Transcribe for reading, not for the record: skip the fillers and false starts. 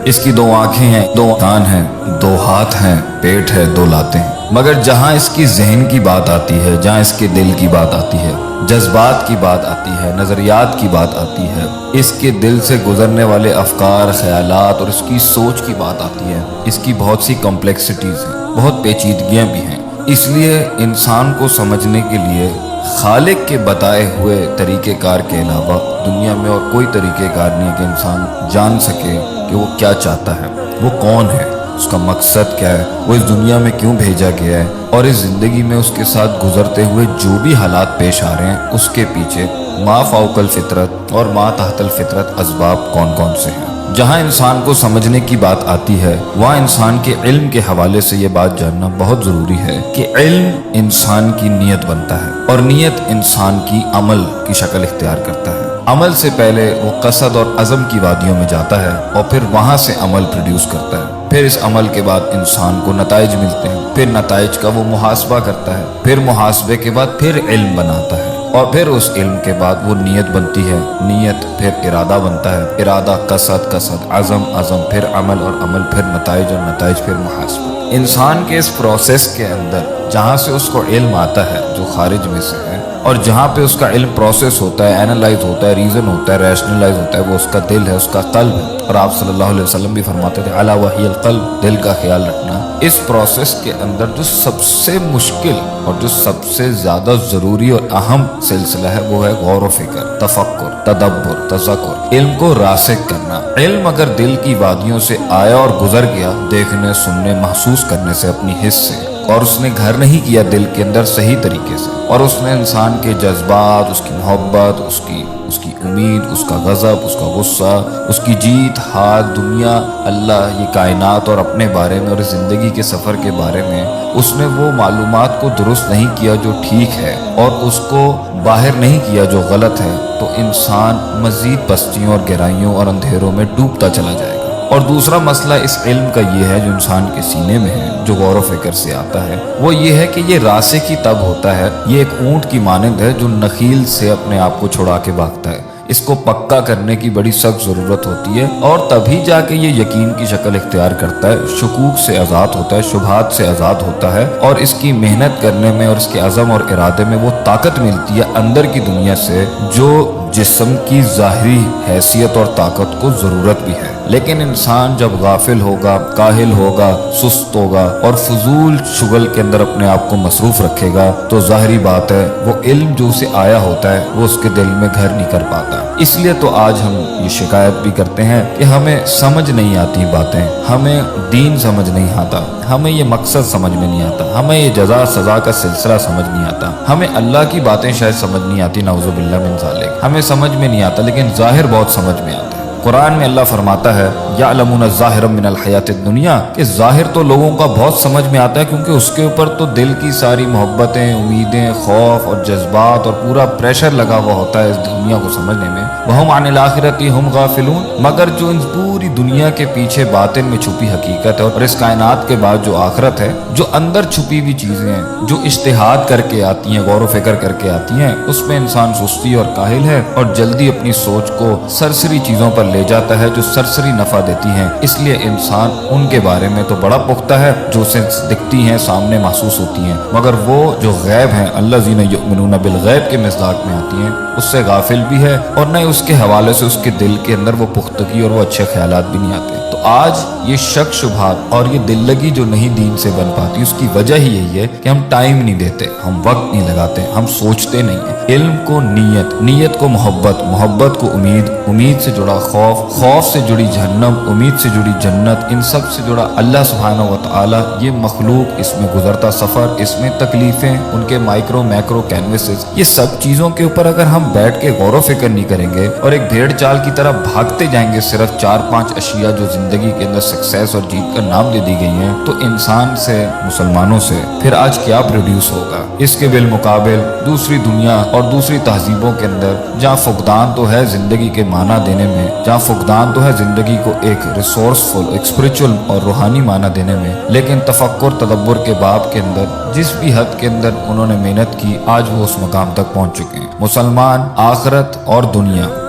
اس کی 2 آنکھیں ہیں، 2 کان ہیں، 2 ہاتھ ہیں، پیٹ ہے، 2 لاتیں ہیں۔ مگر جہاں اس کی ذہن کی بات آتی ہے، جہاں اس کے دل کی بات آتی ہے، جذبات کی بات آتی ہے، نظریات کی بات آتی ہے، اس کے دل سے گزرنے والے افکار، خیالات اور اس کی سوچ کی بات آتی ہے، اس کی بہت سی کمپلیکسٹیز ہیں، بہت پیچیدگیاں بھی ہیں۔ اس لیے انسان کو سمجھنے کے لیے خالق کے بتائے ہوئے طریقہ کار کے علاوہ دنیا میں اور کوئی طریقہ کار نہیں ہے کہ انسان جان سکے کہ وہ کیا چاہتا ہے، وہ کون ہے، اس کا مقصد کیا ہے، وہ اس دنیا میں کیوں بھیجا گیا ہے، اور اس زندگی میں اس کے ساتھ گزرتے ہوئے جو بھی حالات پیش آ رہے ہیں اس کے پیچھے ما فوق الفطرت اور ما تحت الفطرت اسباب کون کون سے ہیں۔ جہاں انسان کو سمجھنے کی بات آتی ہے وہاں انسان کے علم کے حوالے سے یہ بات جاننا بہت ضروری ہے کہ علم انسان کی نیت بنتا ہے اور نیت انسان کی عمل کی شکل اختیار کرتا ہے۔ عمل سے پہلے وہ قصد اور عزم کی وادیوں میں جاتا ہے اور پھر وہاں سے عمل پروڈیوس کرتا ہے۔ پھر اس عمل کے بعد انسان کو نتائج ملتے ہیں، پھر نتائج کا وہ محاسبہ کرتا ہے، پھر محاسبے کے بعد پھر علم بناتا ہے، اور پھر اس علم کے بعد وہ نیت بنتی ہے، نیت پھر ارادہ بنتا ہے، ارادہ قصد، قصد عزم، عزم پھر عمل، اور عمل پھر نتائج، اور نتائج پھر محاسبہ۔ انسان کے اس پروسیس کے اندر جہاں سے اس کو علم آتا ہے جو خارج میں سے ہے، اور جہاں پہ اس کا علم پروسیس ہوتا ہے، اینالائز ہوتا ہے، ریزن ہوتا ہے، ریشنلائز ہوتا ہے، وہ اس کا دل ہے، اس کا قلب ہے۔ اور آپ صلی اللہ علیہ وسلم بھی فرماتے تھے الا وہی القلب، دل کا خیال رکھنا۔ اس پروسیس کے اندر جو سب سے مشکل اور جو سب سے زیادہ ضروری اور اہم سلسلہ ہے وہ ہے غور و فکر، تفکر، تدبر، تذکر، علم کو راسخ کرنا۔ علم اگر دل کی وادیوں سے آیا اور گزر گیا، دیکھنے، سننے، محسوس کرنے سے، اپنی حس سے، اور اس نے گھر نہیں کیا دل کے اندر صحیح طریقے سے، اور اس نے انسان کے جذبات، اس کی محبت، اس کی امید، اس کا غضب، اس کا غصہ، اس کی جیت، ہار، دنیا، اللہ، یہ کائنات اور اپنے بارے میں اور زندگی کے سفر کے بارے میں اس نے وہ معلومات کو درست نہیں کیا جو ٹھیک ہے، اور اس کو باہر نہیں کیا جو غلط ہے، تو انسان مزید پستیوں اور گہرائیوں اور اندھیروں میں ڈوبتا چلا جائے گا۔ اور دوسرا مسئلہ اس علم کا یہ ہے جو انسان کے سینے میں ہے، جو غور و فکر سے آتا ہے، وہ یہ ہے کہ یہ راسخ ہی تب ہوتا ہے، یہ ایک اونٹ کی مانند ہے جو نخیل سے اپنے آپ کو چھڑا کے بھاگتا ہے۔ اس کو پکا کرنے کی بڑی سخت ضرورت ہوتی ہے، اور تبھی جا کے یہ یقین کی شکل اختیار کرتا ہے، شکوک سے آزاد ہوتا ہے، شبہات سے آزاد ہوتا ہے، اور اس کی محنت کرنے میں اور اس کے عزم اور ارادے میں وہ طاقت ملتی ہے اندر کی دنیا سے جو جسم کی ظاہری حیثیت اور طاقت کو ضرورت بھی ہے۔ لیکن انسان جب غافل ہوگا، کاہل ہوگا، سست ہوگا اور فضول شغل کے اندر اپنے آپ کو مصروف رکھے گا تو ظاہری بات ہے وہ علم جو اسے آیا ہوتا ہے وہ اس کے دل میں گھر نہیں کر پاتا۔ اس لیے تو آج ہم یہ شکایت بھی کرتے ہیں کہ ہمیں سمجھ نہیں آتی باتیں، ہمیں دین سمجھ نہیں آتا، ہمیں یہ مقصد سمجھ میں نہیں آتا، ہمیں یہ جزا سزا کا سلسلہ سمجھ نہیں آتا، ہمیں اللہ کی باتیں شاید سمجھ نہیں آتی، نعوذ باللہ من ذالک، ہمیں سمجھ میں نہیں آتا، لیکن ظاہر بہت سمجھ میں آتا ہے۔ قرآن میں اللہ فرماتا ہے یعلمون الظاہر من الحیات الدنیا، کہ ظاہر تو لوگوں کا بہت سمجھ میں آتا ہے کیونکہ اس کے اوپر تو دل کی ساری محبتیں، امیدیں، خوف اور جذبات اور پورا پریشر لگا ہوا ہوتا ہے اس دنیا کو سمجھنے میں۔ وہم عن الآخرۃ ہم غافلون، مگر جو ان پوری دنیا کے پیچھے باطن میں چھپی حقیقت ہے اور اس کائنات کے بعد جو آخرت ہے، جو اندر چھپی ہوئی چیزیں ہیں، جو اجتہاد کر کے آتی ہیں، غور و فکر کر کے آتی ہیں، اس میں انسان سستی اور کاہل ہے اور جلدی اپنی سوچ کو سرسری چیزوں پر لے جاتا ہے جو سرسری نفع دیتی ہیں۔ اس لیے انسان ان کے بارے میں تو بڑا پختہ ہے جو اسے دکھتی ہیں، سامنے محسوس ہوتی ہیں، مگر وہ جو غیب ہیں الذین یؤمنون بالغیب کے مصداق میں آتی ہیں اس سے غافل بھی ہے، اور نہ اس کے حوالے سے اس کے دل کے اندر وہ پختگی اور وہ اچھے خیالات بھی نہیں آتے۔ تو آج یہ شک شبہات اور یہ دل لگی جو نہیں دین سے بن پاتی، اس کی وجہ ہی یہی ہے کہ ہم ٹائم نہیں دیتے، ہم وقت نہیں لگاتے، ہم سوچتے نہیں ہیں۔ علم کو نیت، نیت کو محبت، محبت کو امید، امید سے جڑا خوف، خوف سے جڑی جہنم، امید سے جڑی جنت، ان سب سے جڑا اللہ سبحانہ و تعالی، یہ مخلوق، اس میں گزرتا سفر، اس میں تکلیفیں، ان کے مائکرو میکرو کینوسز، یہ سب چیزوں کے اوپر اگر ہم بیٹھ کے غور و فکر نہیں کریں گے اور ایک بھیڑ چال کی طرح بھاگتے جائیں گے صرف 4-5 اشیاء جو زندگی کے اندر سکسیس اور جیت کا نام دے دی گئی ہیں، تو انسان سے، مسلمانوں سے پھر آج کیا پروڈیوس ہوگا؟ اس کے بالمقابل دوسری دنیا اور دوسری تہذیبوں کے اندر جہاں فقدان تو ہے زندگی کے معنی دینے میں، جہاں فقدان تو ہے زندگی کو ایک ریسورسفل، ایک اسپرچل اور روحانی معنی دینے میں، لیکن تفکر، تدبر کے باب کے اندر جس بھی حد کے اندر انہوں نے محنت کی، آج وہ اس مقام تک پہنچ چکے ہیں۔ مسلمان آخرت اور دنیا